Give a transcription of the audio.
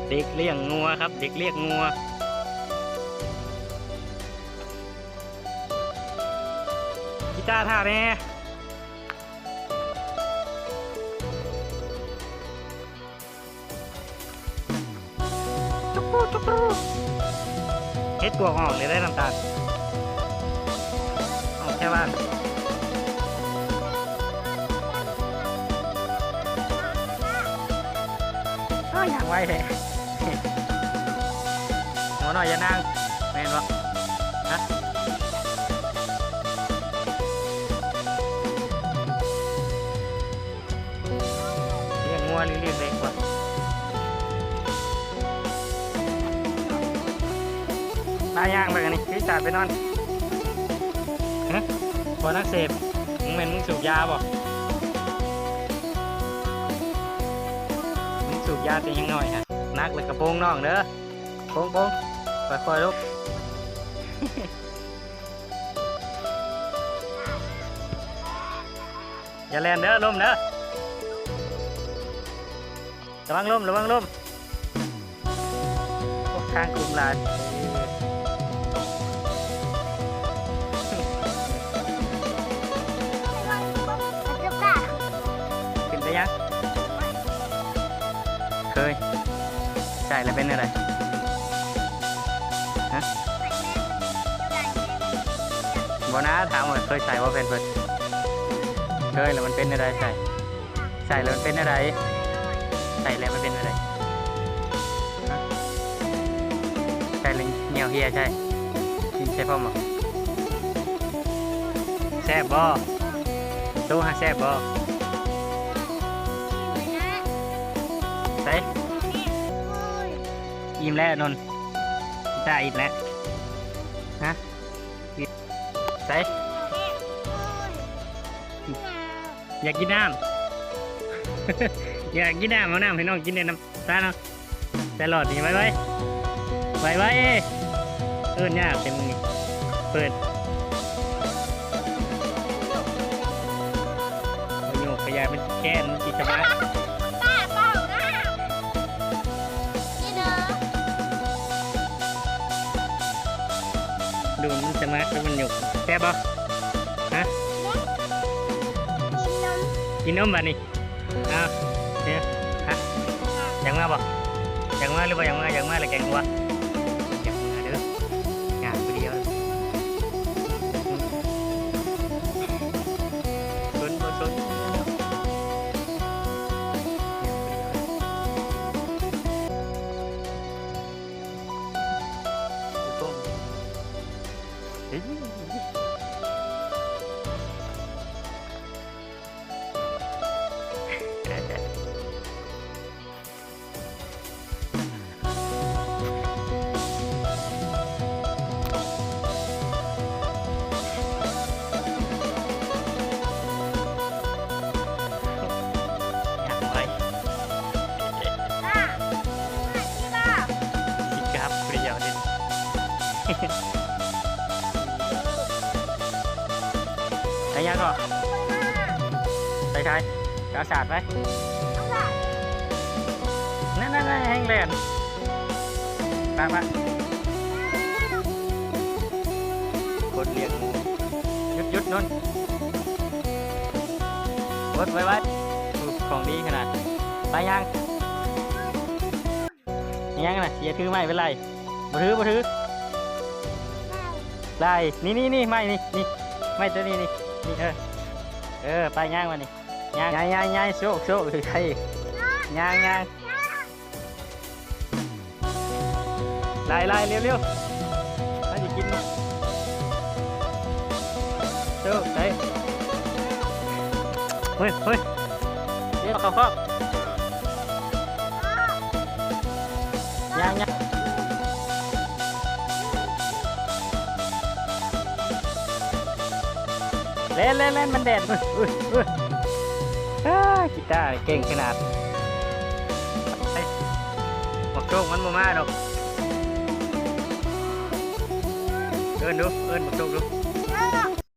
เด็กเลี้ยงงัวครับเด็กเลี้ยงงัวกีตาร์ท่าแน่จุ๊บจุ๊บเฮ็ดตัวออกเลยได้น้ำตาลออกแค่บ้านอยากไว้เลยหมอหน่อยอย่านั่งแม่นบ่ฮะเลี้ยงงัวหรือเลี้ยงเด็กวะตายย่างไปกันนี่พี่จ่ายไปนอนฮะพอนักเสพมึงเป็นมึงสูบยาบ่สูบยาตียังหน่อยฮะนักเลยกระโปรงน้องเด้อโป่งค่อยๆลุก อย่าแลนเด้อลมเด้อระวังลมพวกข้างกลุ่มลายขึ้นได้ยังเคยใช่แล้วเป็นอะไรฮะบอนะถามว่าเคยใส่ว่าเป็นเพิ่นเคยแล้วมันเป็นอะไรใส่แล้วมันเป็นอะไรใส่แล้วมันเป็นอะไรใส่แล้วเหนียวเฮียใช่กินใช่พ่อหมอแซ่บบ่ตู้ฮะแซ่บบ่ใส่อิ่มแล้วนนจ้าอิ่มแล้วฮะใส่อยากกินน้ำ อยากกินน้ำเอาน้ำให้น้องกินในน้ำตาเนาะแต่หลอดนี่ไว้เอิ้นยากเต็มมือเปิดโยกขยายเป็นแก้นมันจิตมาดูมันจะมาแล้วมันหยกแซ่บบ่ฮะกินนมบ่นี่อ้าวเนี่ยฮะยังมาบ่ยังมาหรือบ่ยังมาแล้วแกงหัวยังมาเด้องานผู้เดียวสนเฮ้ยไอ้ยังก็ใช่กระสาดไหมนั่นแห้งแลนไปกดเรียกหยุดนนกดไว้ของดีขนาดไปยังนะอย่าถือไม้เป็นไรบ่ถือไล่นี่ไม่นี่ไม่ตัวนี้นี่ไปย่างมานี่ย่างโชคถือใครย่างไล่เร็วถ้าจะกินโชคใส่เฮ้ยเดี๋ยวเข้าย่างเล่นมันแดดกีตาร์เก่งขนาดบอกโชคมันมาดอกเอิ้นบอกโชคดู